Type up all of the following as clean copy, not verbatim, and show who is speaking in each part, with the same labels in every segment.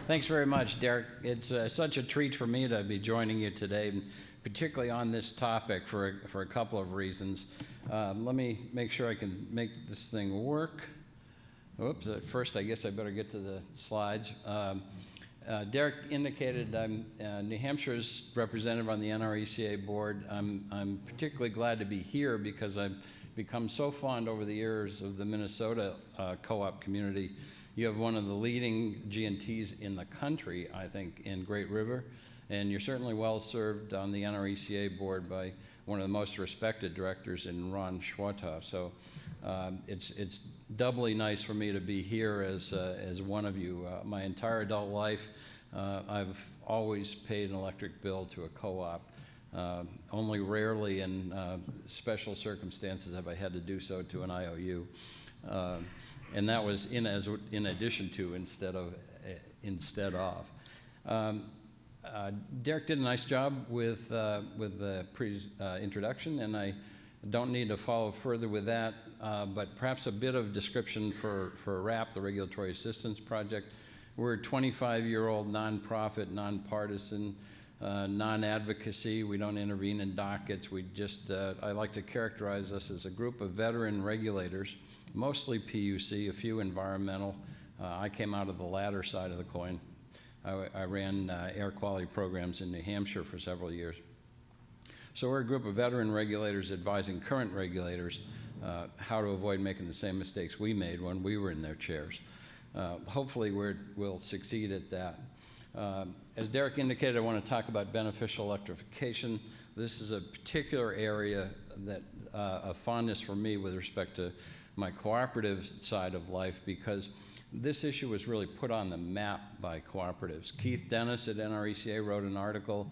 Speaker 1: Thanks very much, Derek. It's such a treat for me to be joining you today, particularly on this topic for a couple of reasons. Let me make sure I can make this thing work. Oops, first I guess I better get to the slides. Derek indicated I'm New Hampshire's representative on the NRECA board. I'm particularly glad to be here because I've become so fond over the years of the Minnesota co-op community. You have one of the leading G&Ts in the country, I think, in Great River, and you're certainly well served on the NRECA board by one of the most respected directors in Ron Schwatow. So it's doubly nice for me to be here as one of you. My entire adult life, I've always paid an electric bill to a co-op. Only rarely in special circumstances have I had to do so to an IOU. And that was in addition to instead of. Derek did a nice job with the introduction, and I don't need to follow further with that, but perhaps a bit of description for RAP, the Regulatory Assistance Project. We're a 25-year-old nonprofit, nonpartisan, non-advocacy. We don't intervene in dockets. We just, I like to characterize us as a group of veteran regulators, mostly PUC, a few environmental. I came out of the latter side of the coin. I ran air quality programs in New Hampshire for several years. So we're a group of veteran regulators advising current regulators how to avoid making the same mistakes we made when we were in their chairs. Hopefully we'll succeed at that. As Derek indicated, I want to talk about beneficial electrification. This is a particular area that of fondness for me with respect to my cooperative side of life, because this issue was really put on the map by cooperatives. Keith Dennis at NRECA wrote an article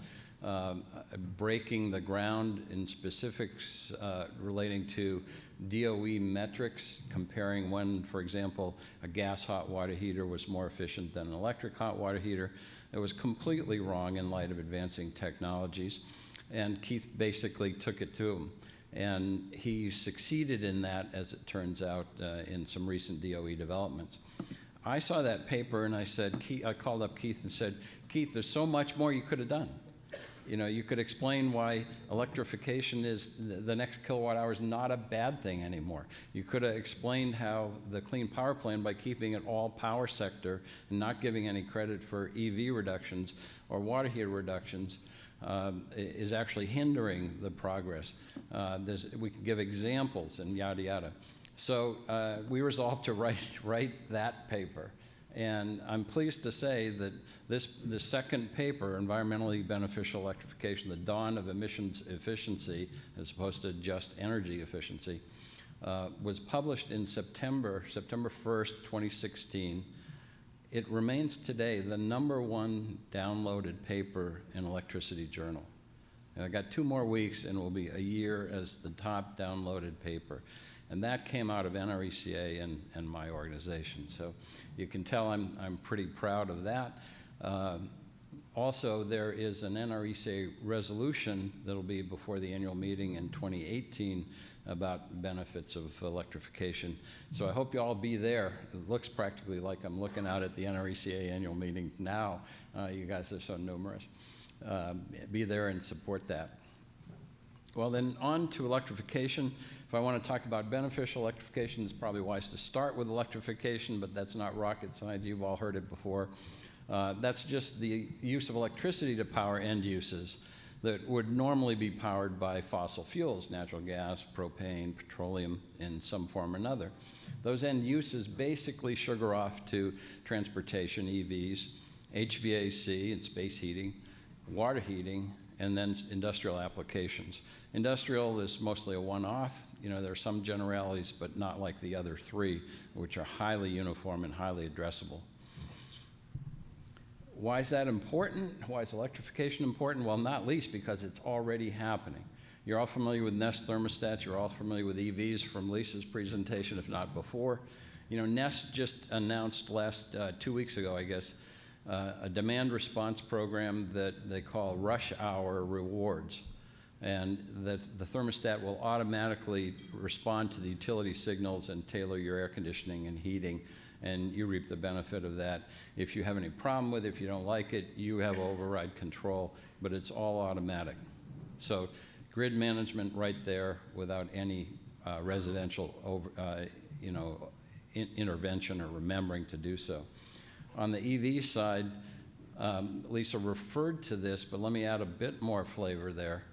Speaker 1: breaking the ground in specifics relating to DOE metrics, comparing when, for example, a gas hot water heater was more efficient than an electric hot water heater. It was completely wrong in light of advancing technologies, and Keith basically took it to him. And he succeeded in that, as it turns out, in some recent DOE developments. I saw that paper and I called up Keith and said, Keith, there's so much more you could have done. You know, you could explain why electrification is the next kilowatt hour is not a bad thing anymore. You could have explained how the Clean Power Plan, by keeping it all power sector and not giving any credit for EV reductions or water heater reductions, is actually hindering the progress. We can give examples and yada yada. So we resolved to write that paper. And I'm pleased to say that the second paper, Environmentally Beneficial Electrification, the Dawn of Emissions Efficiency, as opposed to just energy efficiency, was published in September 1st, 2016. It remains today the #1 downloaded paper in Electricity Journal. And I got 2 more weeks and it will be a year as the top downloaded paper. And that came out of NRECA and my organization. So you can tell I'm pretty proud of that. Also, there is an NRECA resolution that'll be before the annual meeting in 2018 about benefits of electrification. So I hope you all be there. It looks practically like I'm looking out at the NRECA annual meetings now. You guys are so numerous. Be there and support that. Well, then on to electrification. If I want to talk about beneficial electrification, it's probably wise to start with electrification, but that's not rocket science. You've all heard it before. That's just the use of electricity to power end uses that would normally be powered by fossil fuels, natural gas, propane, petroleum in some form or another. Those end uses basically sugar off to transportation, EVs, HVAC and space heating, water heating, and then industrial applications. Industrial is mostly a one-off. You know, there are some generalities, but not like the other 3, which are highly uniform and highly addressable. Why is that important? Why is electrification important? Well, not least because it's already happening. You're all familiar with Nest thermostats. You're all familiar with EVs from Lisa's presentation, if not before. You know, Nest just announced 2 weeks ago, I guess, a demand response program that they call rush hour rewards. And that the thermostat will automatically respond to the utility signals and tailor your air conditioning and heating and you reap the benefit of that. If you have any problem with it, if you don't like it, you have override control, but it's all automatic. So grid management right there without any residential intervention or remembering to do so. On the EV side, Lisa referred to this, but let me add a bit more flavor there.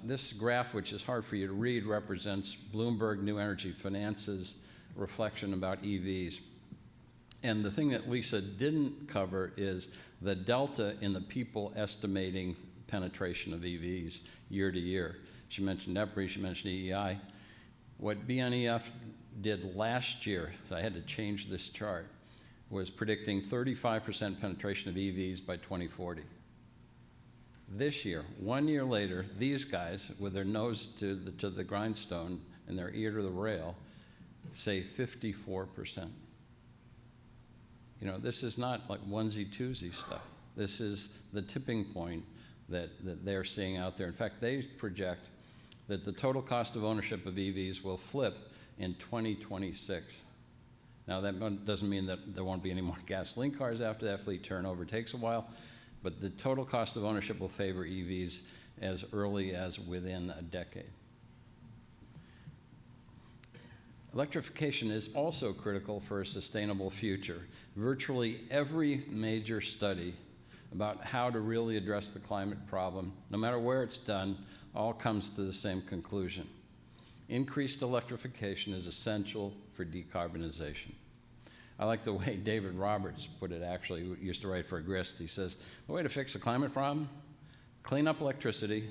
Speaker 1: This graph, which is hard for you to read, represents Bloomberg New Energy Finance's reflection about EVs. And the thing that Lisa didn't cover is the delta in the people estimating penetration of EVs year to year. She mentioned MREA, she mentioned EEI. What BNEF did last year, so I had to change this chart, was predicting 35% penetration of EVs by 2040. This year, 1 year later, these guys, with their nose to the grindstone and their ear to the rail, say 54%. You know, this is not like onesie-twosie stuff. This is the tipping point that they're seeing out there. In fact, they project that the total cost of ownership of EVs will flip in 2026. Now, that doesn't mean that there won't be any more gasoline cars after that. Fleet turnover takes a while, but the total cost of ownership will favor EVs as early as within a decade. Electrification is also critical for a sustainable future. Virtually every major study about how to really address the climate problem, no matter where it's done, all comes to the same conclusion. Increased electrification is essential for decarbonization. I like the way David Roberts put it, actually, who used to write for Grist. He says, the way to fix the climate problem, clean up electricity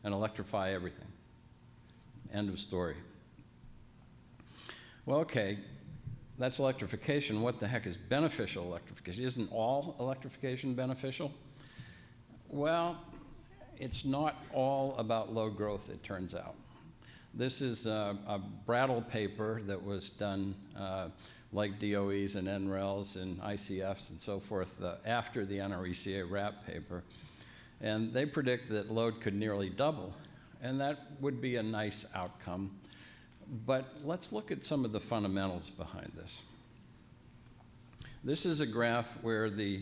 Speaker 1: and electrify everything. End of story. Well, okay, that's electrification. What the heck is beneficial electrification? Isn't all electrification beneficial? Well, it's not all about load growth, it turns out. This is a Brattle paper that was done like DOEs and NRELs and ICFs and so forth after the NRECA RAP paper. And they predict that load could nearly double, and that would be a nice outcome. But let's look at some of the fundamentals behind this. This is a graph where the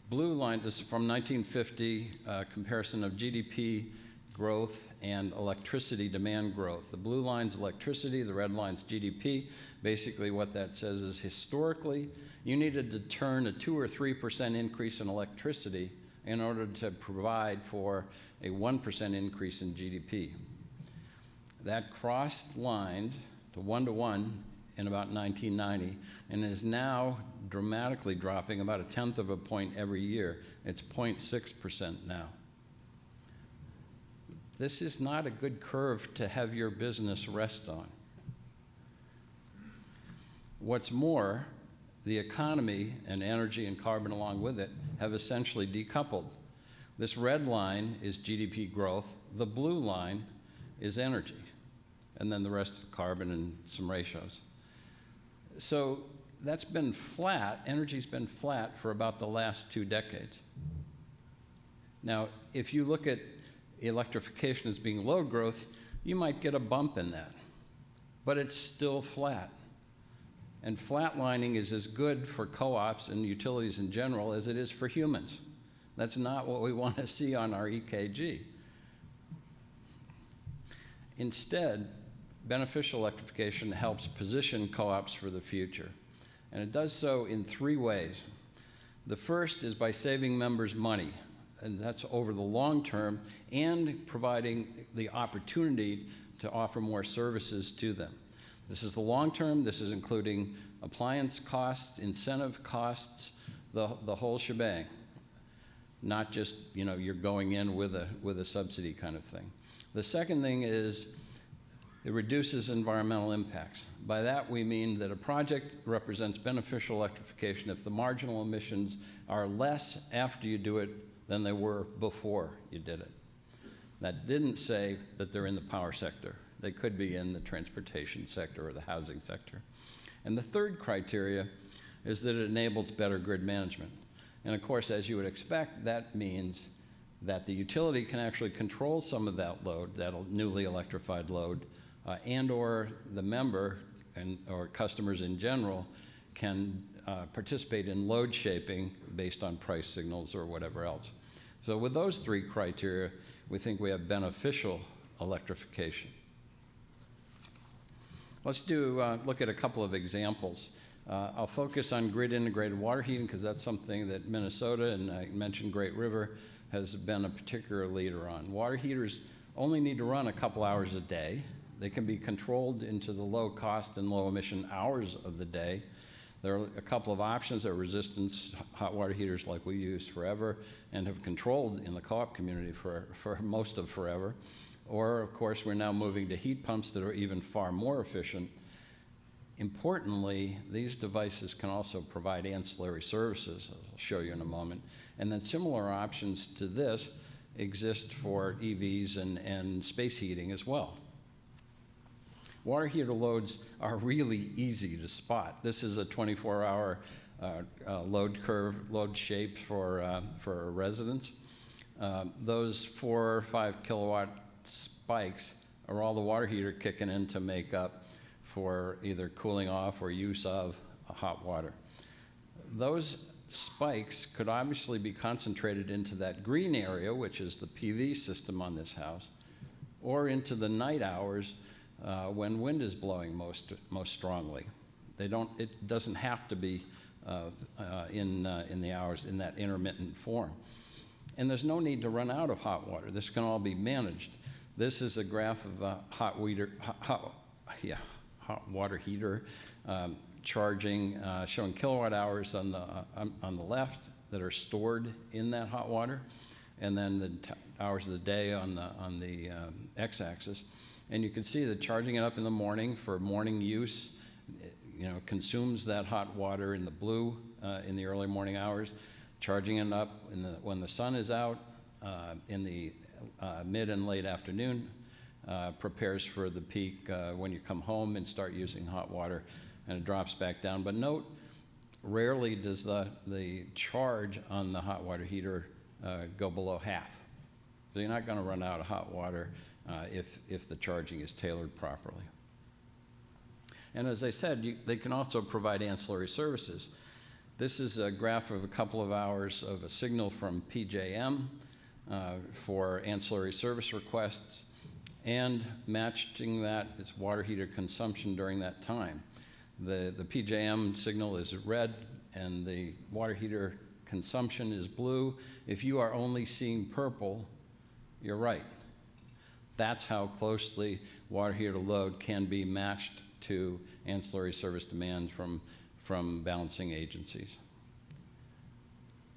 Speaker 1: blue line, this is from 1950, comparison of GDP growth and electricity demand growth. The blue line's electricity, the red line's GDP. Basically what that says is historically, you needed to turn a 2 or 3% increase in electricity in order to provide for a 1% increase in GDP. That crossed lines to 1-to-1 in about 1990 and is now dramatically dropping about 1/10 of a point every year. It's 0.6% now. This is not a good curve to have your business rest on. What's more, the economy and energy and carbon along with it have essentially decoupled. This red line is GDP growth. The blue line is energy. And then the rest is carbon and some ratios. So that's been flat. Energy's been flat for about the last 2 decades. Now, if you look at electrification as being load growth, you might get a bump in that. But it's still flat. And flatlining is as good for co-ops and utilities in general as it is for humans. That's not what we want to see on our EKG. Instead, beneficial electrification helps position co-ops for the future. And it does so in 3 ways. The first is by saving members money, and that's over the long term, and providing the opportunity to offer more services to them. This is the long term. This is including appliance costs, incentive costs, the whole shebang. Not just, you know, you're going in with a subsidy kind of thing. The second thing is it reduces environmental impacts. By that we mean that a project represents beneficial electrification if the marginal emissions are less after you do it than they were before you did it. That didn't say that they're in the power sector. They could be in the transportation sector or the housing sector. And the third criteria is that it enables better grid management. And of course, as you would expect, that means that the utility can actually control some of that load, that newly electrified load, and or the member or customers in general can participate in load shaping based on price signals or whatever else. So with those three criteria, we think we have beneficial electrification. Let's look at a couple of examples. I'll focus on grid-integrated water heating because that's something that Minnesota, and I mentioned Great River, has been a particular leader on. Water heaters only need to run a couple hours a day. They can be controlled into the low cost and low emission hours of the day. There are a couple of options. There are resistance hot water heaters like we used forever and have controlled in the co-op community for most of forever. Or, of course, we're now moving to heat pumps that are even far more efficient. Importantly, these devices can also provide ancillary services, as I'll show you in a moment. And then similar options to this exist for EVs and space heating as well. Water heater loads are really easy to spot. This is a 24-hour load curve, load shape for residents. Those 4 or 5 kilowatt spikes are all the water heater kicking in to make up for either cooling off or use of hot water. Those spikes could obviously be concentrated into that green area, which is the PV system on this house, or into the night hours when wind is blowing most strongly. It doesn't have to be in the hours in that intermittent form. And there's no need to run out of hot water. This can all be managed. This is a graph of a hot water heater charging, showing kilowatt hours on the left that are stored in that hot water, and then the hours of the day on the x-axis. And you can see that charging it up in the morning for morning use, consumes that hot water in the blue in the early morning hours. Charging it up when the sun is out in the mid and late afternoon prepares for the peak when you come home and start using hot water, and it drops back down. But note, rarely does the charge on the hot water heater go below half. So you're not going to run out of hot water if the charging is tailored properly. And as I said, they can also provide ancillary services. This is a graph of a couple of hours of a signal from PJM for ancillary service requests, and matching that is water heater consumption during that time. The PJM signal is red and the water heater consumption is blue. If you are only seeing purple, you're right. That's how closely water heater load can be matched to ancillary service demand from balancing agencies.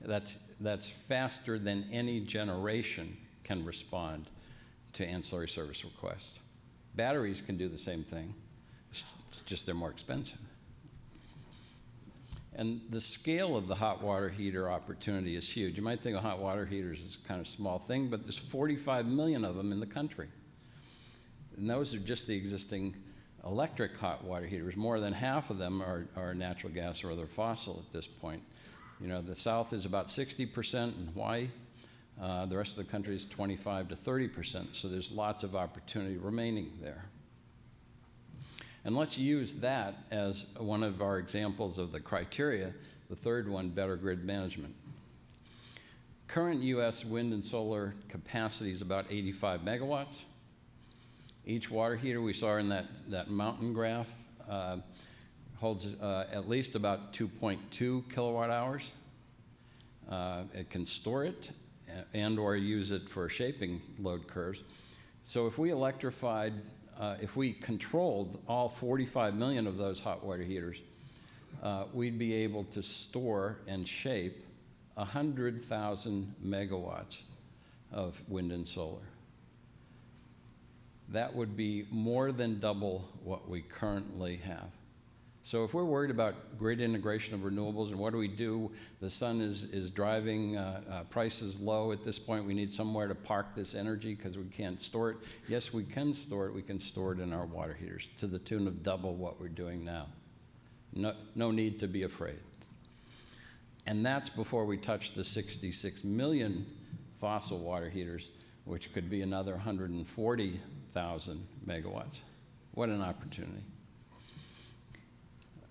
Speaker 1: That's faster than any generation can respond to ancillary service requests. Batteries can do the same thing, it's just they're more expensive. And the scale of the hot water heater opportunity is huge. You might think of hot water heaters as a kind of small thing, but there's 45 million of them in the country. And those are just the existing electric hot water heaters. More than half of them are natural gas or other fossil at this point. The South is about 60% in Hawaii. The rest of the country is 25 to 30%. So there's lots of opportunity remaining there. And let's use that as one of our examples of the criteria. The third one, better grid management. Current U.S. wind and solar capacity is about 85 megawatts. Each water heater we saw in that mountain graph holds at least about 2.2 kilowatt hours. It can store it and or use it for shaping load curves. So if we electrified, if we controlled all 45 million of those hot water heaters, we'd be able to store and shape 100,000 megawatts of wind and solar. That would be more than double what we currently have. So if we're worried about grid integration of renewables and what do we do, the sun is driving prices low at this point, we need somewhere to park this energy because we can't store it. Yes, we can store it. We can store it in our water heaters to the tune of double what we're doing now. No need to be afraid. And that's before we touch the 66 million fossil water heaters, which could be another 140,000 megawatts. What an opportunity.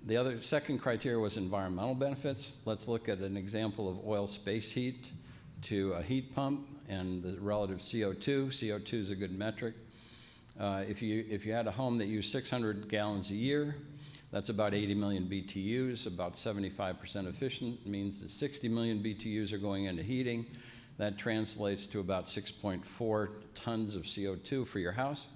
Speaker 1: The second criteria was environmental benefits. Let's look at an example of oil space heat to a heat pump and the relative CO2. CO2 is a good metric. If you had a home that used 600 gallons a year, that's about 80 million BTUs, about 75% efficient, means that 60 million BTUs are going into heating. That translates to about 6.4 tons of CO2 for your house.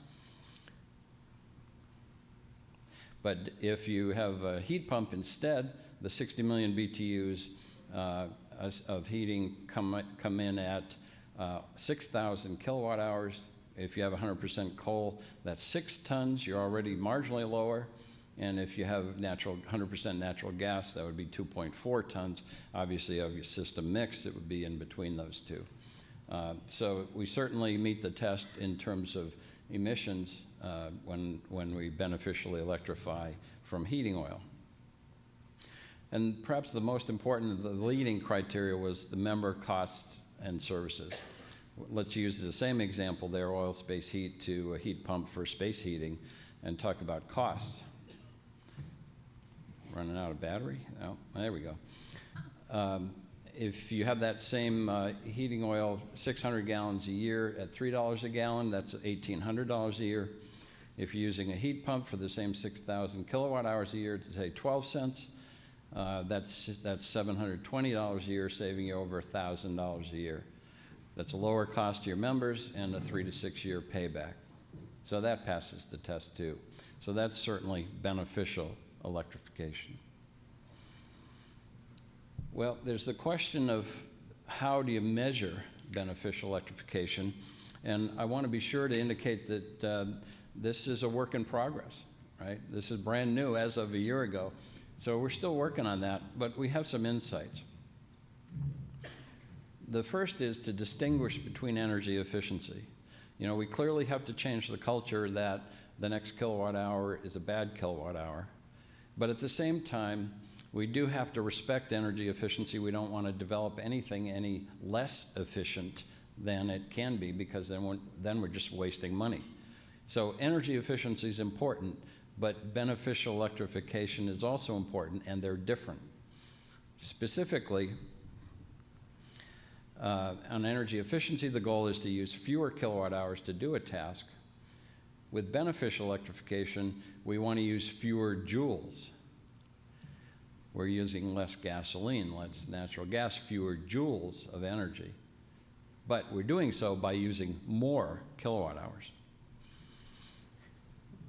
Speaker 1: But if you have a heat pump instead, the 60 million BTUs of heating come in at 6,000 kilowatt hours. If you have 100% coal, that's 6 tons. You're already marginally lower. And if you have 100% natural gas, that would be 2.4 tons. Obviously, of your system mix, it would be in between those two. So we certainly meet the test in terms of emissions when we beneficially electrify from heating oil. And perhaps the most important, the leading criteria was the member costs and services. Let's use the same example there, oil space heat to a heat pump for space heating, and talk about costs. Running out of battery? Oh, there we go. If you have that same heating oil, 600 gallons a year at $3 a gallon, that's $1,800 a year. If you're using a heat pump for the same 6,000 kilowatt hours a year to say 12 cents, that's $720 a year, saving you over $1,000 a year. That's a lower cost to your members and a 3 to 6 year payback. So that passes the test too. So that's certainly beneficial electrification. Well, there's the question of how do you measure beneficial electrification, and I want to be sure to indicate that this is a work in progress, right? This is brand new as of a year ago, so we're still working on that, but we have some insights. The first is to distinguish between energy efficiency. You know, we clearly have to change the culture that the next kilowatt hour is a bad kilowatt hour. But at the same time, we do have to respect energy efficiency. We don't want to develop anything any less efficient than it can be, because then we're just wasting money. So energy efficiency is important, but beneficial electrification is also important, and they're different. Specifically, on energy efficiency, the goal is to use fewer kilowatt hours to do a task. With beneficial electrification, we want to use fewer joules. We're using less gasoline, less natural gas, fewer joules of energy. But we're doing so by using more kilowatt hours.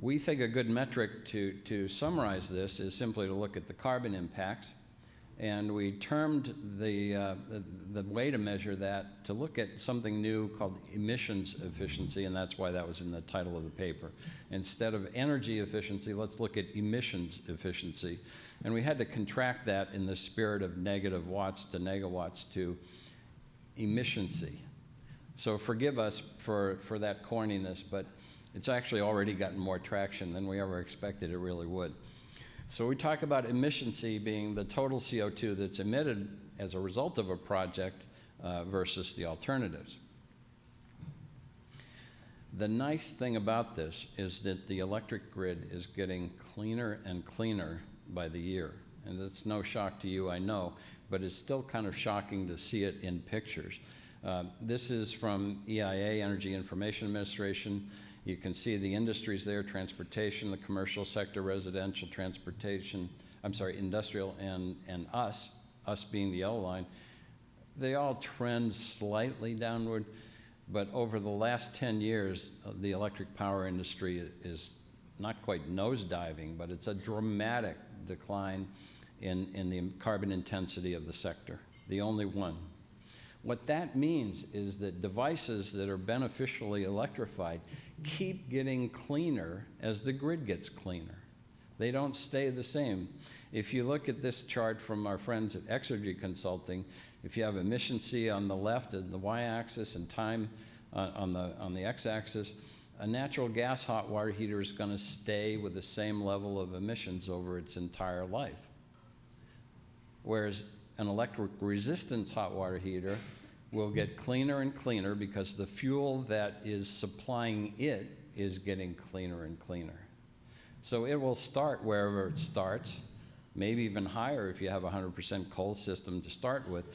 Speaker 1: We think a good metric to summarize this is simply to look at the carbon impacts. And we termed the way to measure that to look at something new called emissions efficiency, and that's why that was in the title of the paper. Instead of energy efficiency, let's look at emissions efficiency. And we had to contract that in the spirit of negative watts to negawatts to emissioncy. So forgive us for that corniness, but it's actually already gotten more traction than we ever expected it really would. So we talk about emissioncy being the total CO2 that's emitted as a result of a project versus the alternatives. The nice thing about this is that the electric grid is getting cleaner and cleaner by the year. And it's no shock to you, I know, but it's still kind of shocking to see it in pictures. This is from EIA, Energy Information Administration. You can see the industries there, transportation, the commercial sector, residential, transportation, industrial, and us being the yellow line. They all trend slightly downward, but over the last 10 years, the electric power industry is not quite nosediving, but it's a dramatic decline in the carbon intensity of the sector, the only one. What that means is that devices that are beneficially electrified keep getting cleaner as the grid gets cleaner. They don't stay the same. If you look at this chart from our friends at Exergy Consulting, if you have emissioncy on the left as the y-axis and time on the x-axis, a natural gas hot water heater is going to stay with the same level of emissions over its entire life. Whereas an electric resistance hot water heater will get cleaner and cleaner because the fuel that is supplying it is getting cleaner and cleaner. So it will start wherever it starts, maybe even higher if you have a 100% coal system to start with,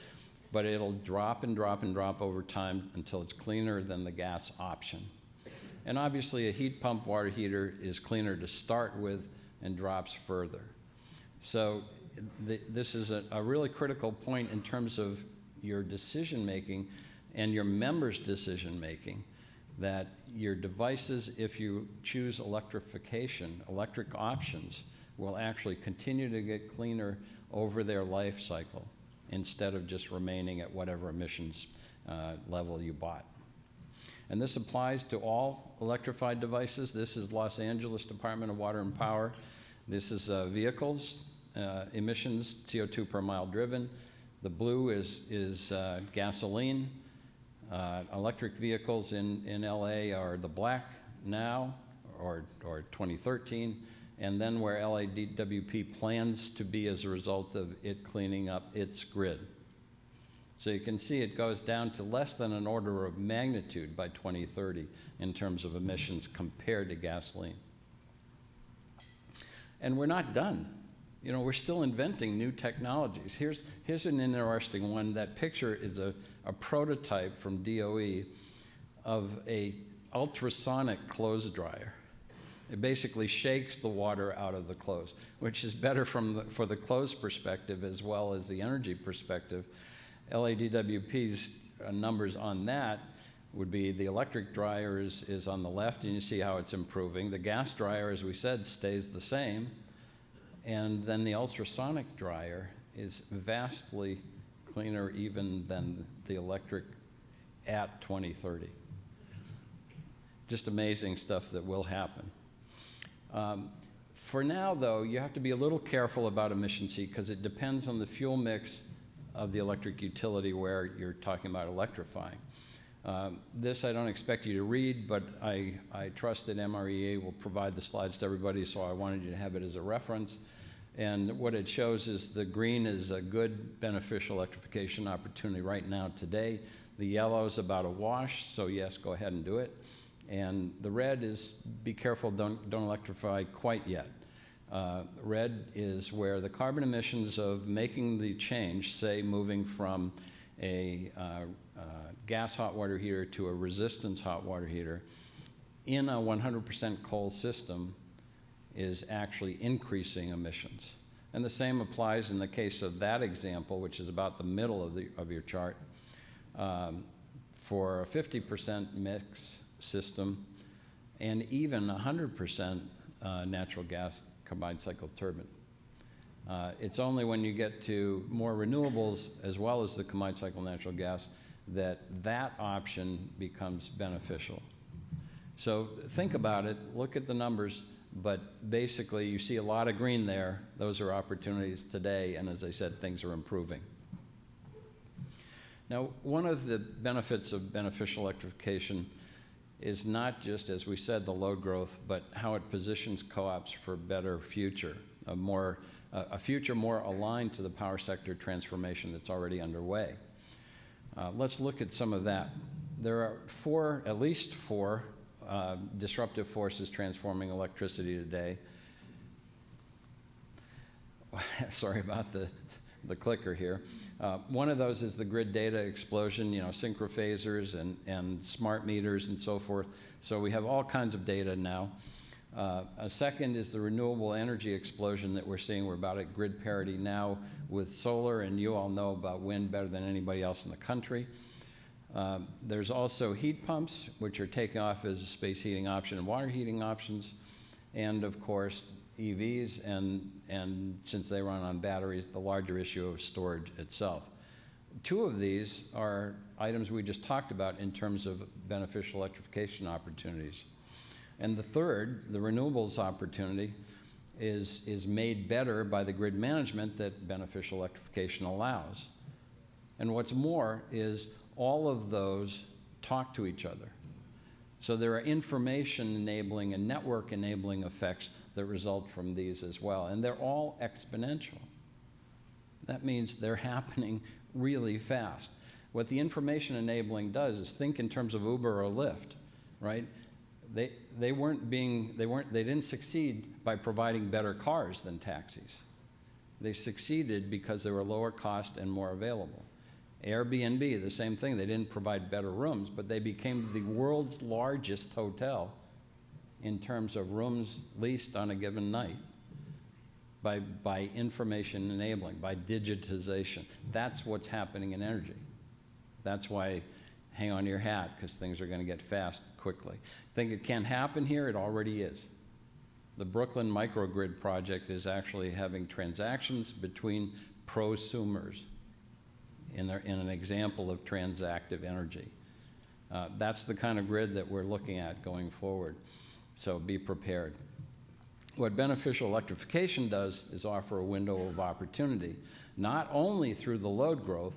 Speaker 1: but it'll drop and drop and drop over time until it's cleaner than the gas option. And obviously a heat pump water heater is cleaner to start with and drops further. So this is a really critical point in terms of your decision making and your members' decision making, that your devices, if you choose electrification, electric options, will actually continue to get cleaner over their life cycle instead of just remaining at whatever emissions level you bought. And this applies to all electrified devices. This is Los Angeles Department of Water and Power. This is vehicles, emissions, CO2 per mile driven. The blue is gasoline. Electric vehicles in LA are the black now, or 2013, and then where LADWP plans to be as a result of it cleaning up its grid. So you can see it goes down to less than an order of magnitude by 2030 in terms of emissions compared to gasoline. And we're not done. You know, we're still inventing new technologies. Here's an interesting one. That picture is a prototype from DOE of a ultrasonic clothes dryer. It basically shakes the water out of the clothes, which is better for the clothes perspective as well as the energy perspective. LADWP's numbers on that would be the electric dryer is on the left, and you see how it's improving. The gas dryer, as we said, stays the same. And then the ultrasonic dryer is vastly cleaner even than the electric at 2030. Just amazing stuff that will happen. For now, though, you have to be a little careful about emissions heat because it depends on the fuel mix of the electric utility where you're talking about electrifying. This I don't expect you to read, but I trust that MREA will provide the slides to everybody, so I wanted you to have it as a reference. And what it shows is the green is a good beneficial electrification opportunity right now today. The yellow is about a wash, so yes, go ahead and do it. And the red is be careful, don't electrify quite yet. Red is where the carbon emissions of making the change, say moving from a gas hot water heater to a resistance hot water heater in a 100% coal system is actually increasing emissions. And the same applies in the case of that example, which is about the middle of your chart. For a 50% mix system and even 100% natural gas combined cycle turbine. It's only when you get to more renewables as well as the combined cycle natural gas that that option becomes beneficial. So think about it, look at the numbers, but basically you see a lot of green there. Those are opportunities today, and as I said, things are improving. Now, one of the benefits of beneficial electrification is not just, as we said, the load growth, but how it positions co-ops for a better future, a future more aligned to the power sector transformation that's already underway. Let's look at some of that. There are at least four disruptive forces transforming electricity today. Sorry about the clicker here. One of those is the grid data explosion, synchrophasers and smart meters and so forth. So we have all kinds of data now. A second is the renewable energy explosion that we're seeing. We're about at grid parity now with solar, and you all know about wind better than anybody else in the country. There's also heat pumps, which are taking off as a space heating option and water heating options. And of course, EVs, and since they run on batteries, the larger issue of storage itself. Two of these are items we just talked about in terms of beneficial electrification opportunities. And the third, the renewables opportunity, is made better by the grid management that beneficial electrification allows. And what's more is all of those talk to each other. So there are information enabling and network enabling effects that result from these as well. And they're all exponential. That means they're happening really fast. What the information enabling does is think in terms of Uber or Lyft, right? They didn't succeed by providing better cars than taxis. They succeeded because they were lower cost and more available. Airbnb, the same thing. They didn't provide better rooms, but they became the world's largest hotel in terms of rooms leased on a given night by information enabling, by digitization. That's what's happening in energy. That's why hang on to your hat, because things are going to get fast quickly. Think it can't happen here? It already is. The Brooklyn microgrid project is actually having transactions between prosumers in an example of transactive energy. That's the kind of grid that we're looking at going forward. So be prepared. What beneficial electrification does is offer a window of opportunity, not only through the load growth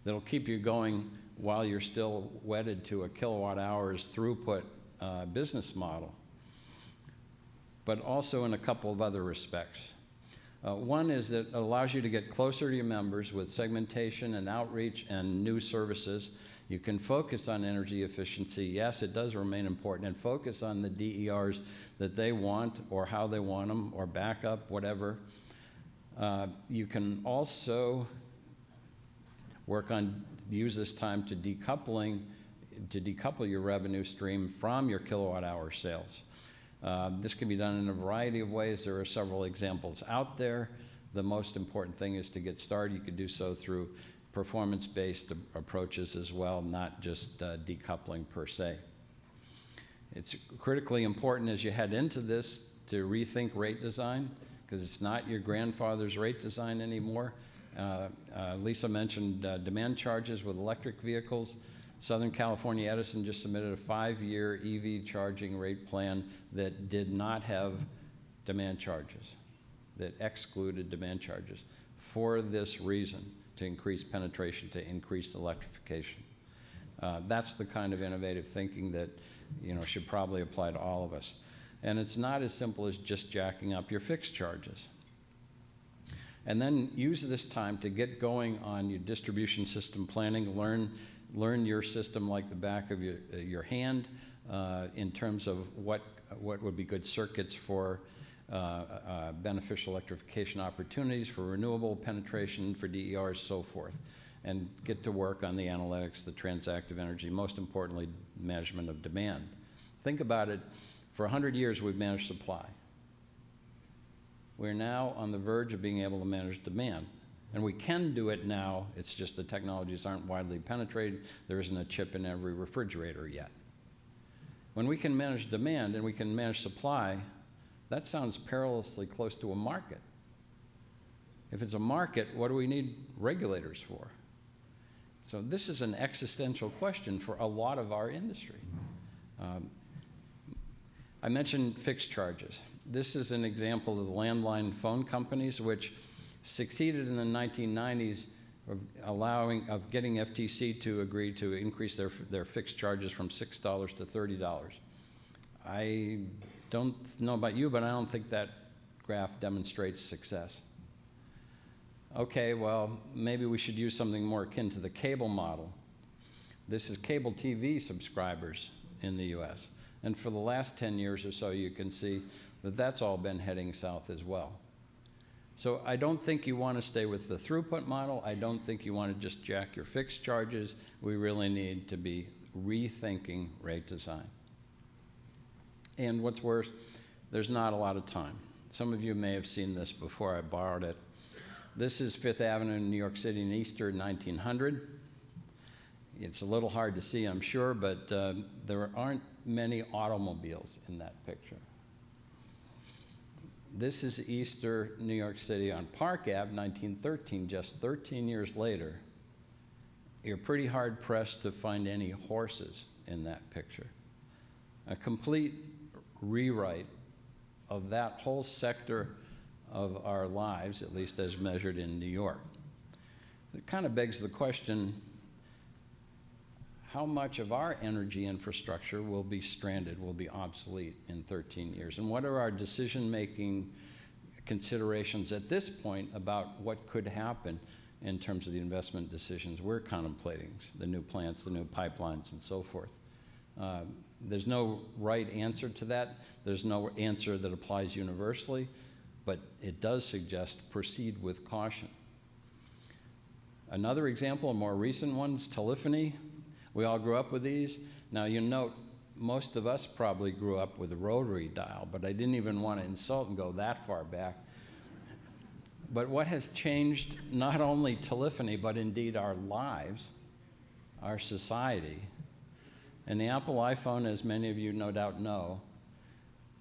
Speaker 1: that'll keep you going while you're still wedded to a kilowatt hours throughput business model, but also in a couple of other respects. One is that it allows you to get closer to your members with segmentation and outreach and new services. You can focus on energy efficiency. Yes, it does remain important, and focus on the DERs that they want or how they want them or backup, whatever. You can also use this time to decouple your revenue stream from your kilowatt hour sales. This can be done in a variety of ways. There are several examples out there. The most important thing is to get started. You could do so through performance-based approaches as well, not just decoupling per se. It's critically important as you head into this to rethink rate design, because it's not your grandfather's rate design anymore. Lisa mentioned demand charges with electric vehicles. Southern California Edison just submitted a 5-year EV charging rate plan that did not have demand charges, that excluded demand charges for this reason, to increase penetration, to increase electrification. That's the kind of innovative thinking that should probably apply to all of us. And it's not as simple as just jacking up your fixed charges. And then use this time to get going on your distribution system planning, learn your system like the back of your hand in terms of what would be good circuits for beneficial electrification opportunities, for renewable penetration, for DERs, so forth. And get to work on the analytics, the transactive energy, most importantly, management of demand. Think about it. For 100 years, we've managed supply. We're now on the verge of being able to manage demand. And we can do it now. It's just the technologies aren't widely penetrated. There isn't a chip in every refrigerator yet. When we can manage demand and we can manage supply, that sounds perilously close to a market. If it's a market, what do we need regulators for? So this is an existential question for a lot of our industry. I mentioned fixed charges. This is an example of the landline phone companies, which succeeded in the 1990s of getting FTC to agree to increase their fixed charges from $6 to $30. I don't know about you, but I don't think that graph demonstrates success. Okay, well, maybe we should use something more akin to the cable model. This is cable TV subscribers in the US. And for the last 10 years or so, you can see that that's all been heading south as well. So I don't think you want to stay with the throughput model. I don't think you want to just jack your fixed charges. We really need to be rethinking rate design. And what's worse, there's not a lot of time. Some of you may have seen this before. I borrowed it. This is Fifth Avenue in New York City in Easter 1900. It's a little hard to see, I'm sure, but there aren't many automobiles in that picture. This is Easter, New York City on Park Ave, 1913, just 13 years later. You're pretty hard pressed to find any horses in that picture. A complete rewrite of that whole sector of our lives, at least as measured in New York. It kind of begs the question, how much of our energy infrastructure will be stranded, will be obsolete in 13 years? And what are our decision-making considerations at this point about what could happen in terms of the investment decisions we're contemplating, the new plants, the new pipelines, and so forth? There's no right answer to that. There's no answer that applies universally. but it does suggest proceed with caution. Another example, a more recent one, is telephony. We all grew up with these. Now, you note, most of us probably grew up with a rotary dial, but I didn't even want to insult and go that far back. But what has changed not only telephony, but indeed our lives, our society, and the Apple iPhone, as many of you no doubt know,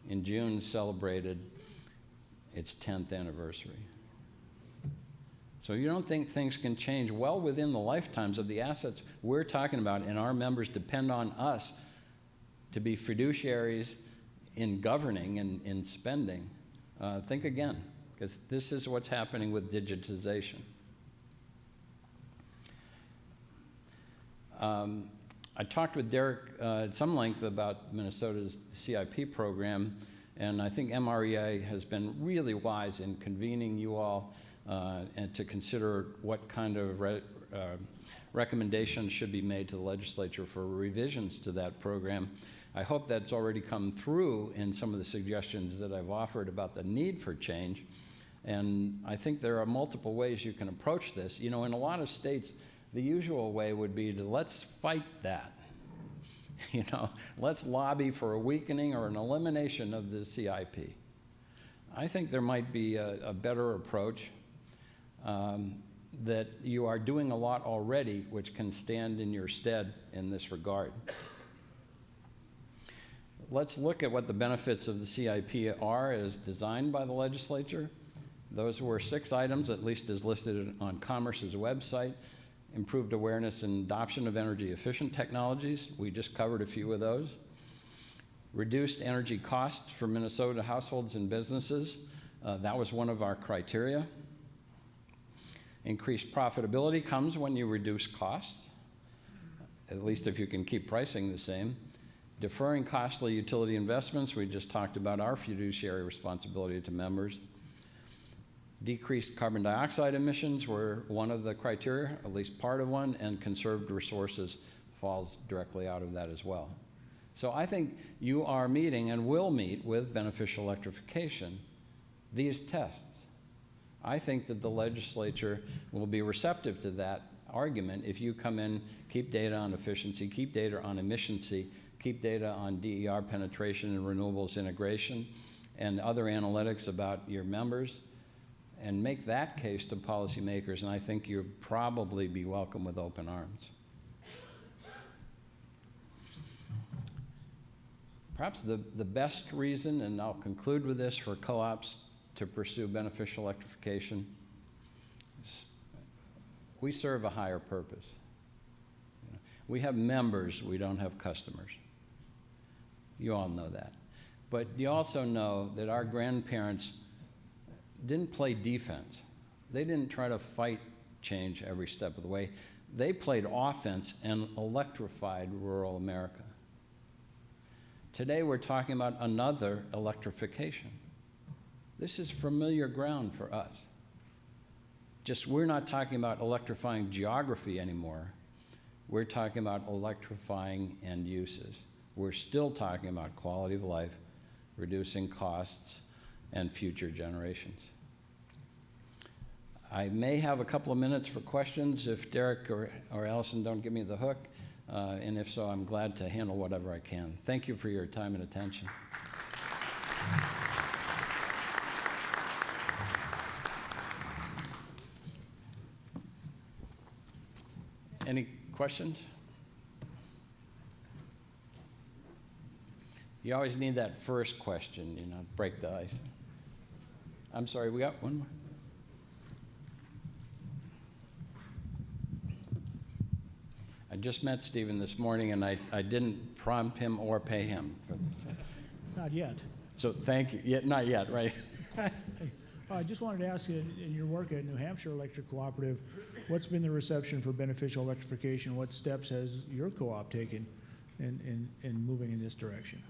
Speaker 1: in June celebrated its 10th anniversary. So you don't think things can change well within the lifetimes of the assets we're talking about, and our members depend on us to be fiduciaries in governing and in spending. Think again, because this is what's happening with digitization. I talked with Derek at some length about Minnesota's CIP program, and I think MREA has been really wise in convening you all and to consider what kind of recommendations should be made to the legislature for revisions to that program. I hope that's already come through in some of the suggestions that I've offered about the need for change. And I think there are multiple ways you can approach this. You know, in a lot of states, the usual way would be to let's fight that. You know, let's lobby for a weakening or an elimination of the CIP. I think there might be a better approach that you are doing a lot already, which can stand in your stead in this regard. Let's look at what the benefits of the CIP are as designed by the legislature. Those were 6 items, at least as listed on Commerce's website. Improved awareness and adoption of energy-efficient technologies. We just covered a few of those. Reduced energy costs for Minnesota households and businesses. That was one of our criteria. Increased profitability comes when you reduce costs, at least if you can keep pricing the same. Deferring costly utility investments. We just talked about our fiduciary responsibility to members. Decreased carbon dioxide emissions were one of the criteria, at least part of one, and conserved resources falls directly out of that as well. So I think you are meeting and will meet with beneficial electrification these tests. I think that the legislature will be receptive to that argument if you come in, keep data on efficiency, keep data on emissioncy, keep data on DER penetration and renewables integration, and other analytics about your members, and make that case to policymakers, and I think you'll probably be welcome with open arms. Perhaps the best reason, and I'll conclude with this, for co-ops to pursue beneficial electrification is we serve a higher purpose. We have members, we don't have customers. You all know that. But you also know that our grandparents didn't play defense. They didn't try to fight change every step of the way. They played offense and electrified rural America. Today we're talking about another electrification. This is familiar ground for us. Just we're not talking about electrifying geography anymore. We're talking about electrifying end uses. We're still talking about quality of life, reducing costs, and future generations. I may have a couple of minutes for questions if Derek or Allison don't give me the hook, and if so, I'm glad to handle whatever I can. Thank you for your time and attention. Any questions? You always need that first question, you know, break the ice. I'm sorry, we got one more? I just met Stephen this morning, and I didn't prompt him or pay him for this.
Speaker 2: Not yet.
Speaker 1: So thank you. Yeah, not yet, right?
Speaker 2: I just wanted to ask you, in your work at New Hampshire Electric Cooperative, what's been the reception for beneficial electrification? What steps has your co-op taken in moving in this direction?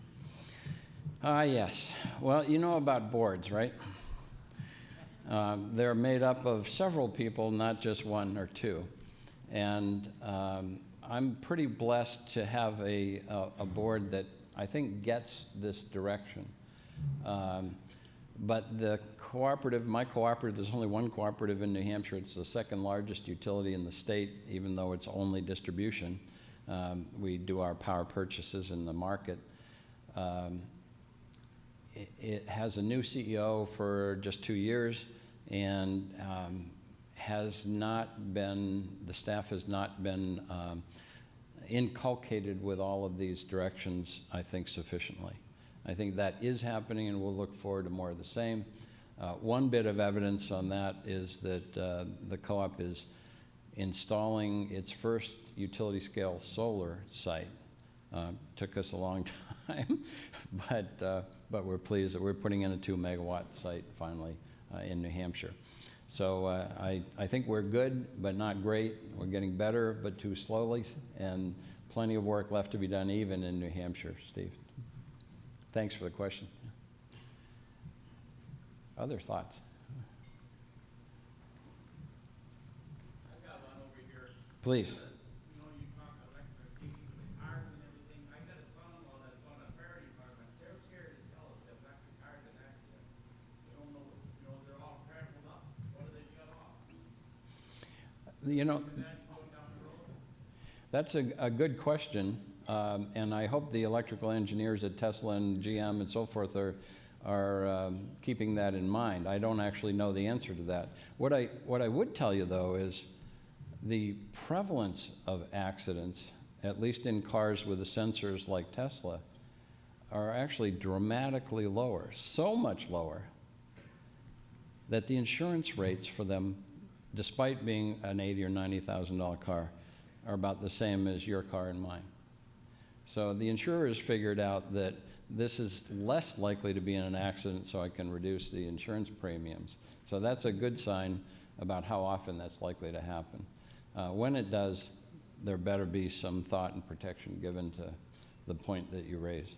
Speaker 1: Yes. Well, you know about boards, right? They're made up of several people, not just one or two. And I'm pretty blessed to have a board that I think gets this direction. But the cooperative, my cooperative, there's only one cooperative in New Hampshire. It's the second largest utility in the state, even though it's only distribution. We do our power purchases in the market. It has a new CEO for just 2 years, and the staff has not been inculcated with all of these directions, I think, sufficiently. I think that is happening, and we'll look forward to more of the same. One bit of evidence on that is that the co-op is installing its first utility-scale solar site. Took us a long time, but we're pleased that we're putting in a 2-megawatt site finally in New Hampshire. So I think we're good, but not great. We're getting better, but too slowly, and plenty of work left to be done even in New Hampshire, Steve. Thanks for the question. Other thoughts?
Speaker 3: I've got one over here.
Speaker 1: Please.
Speaker 3: You know, you talk electrification with cars and everything. I got a son-in-law that's on a fire department. They're scared as hell of electric cars and accidents. They don't know, they're all trampled up. What do they shut off?
Speaker 1: You know,
Speaker 3: And then going down the road?
Speaker 1: that's a good question, and I hope the electrical engineers at Tesla and GM and so forth are keeping that in mind. I don't actually know the answer to that. What I would tell you, though, is the prevalence of accidents, at least in cars with the sensors like Tesla, are actually dramatically lower, so much lower that the insurance rates for them, despite being an $80,000 or $90,000 car, are about the same as your car and mine. So the insurers figured out that this is less likely to be in an accident, so I can reduce the insurance premiums. So that's a good sign about how often that's likely to happen. When it does, there better be some thought and protection given to the point that you raised.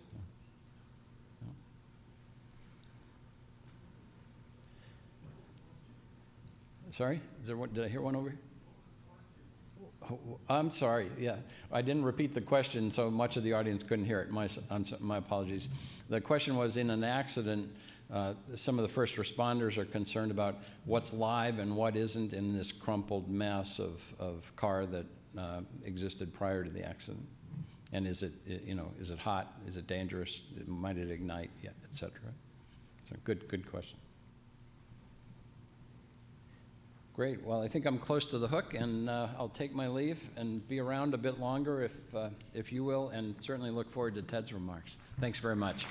Speaker 1: Sorry? Is there one, did I hear one over here? Oh, I'm sorry, yeah. I didn't repeat the question, so much of the audience couldn't hear it. My apologies. The question was, in an accident, some of the first responders are concerned about what's live and what isn't in this crumpled mass of car that existed prior to the accident. And is it hot? Is it dangerous? Might it ignite? Yeah, et cetera. So good question. Great. Well, I think I'm close to the hook, and I'll take my leave and be around a bit longer if you will, and certainly look forward to Ted's remarks. Thanks very much.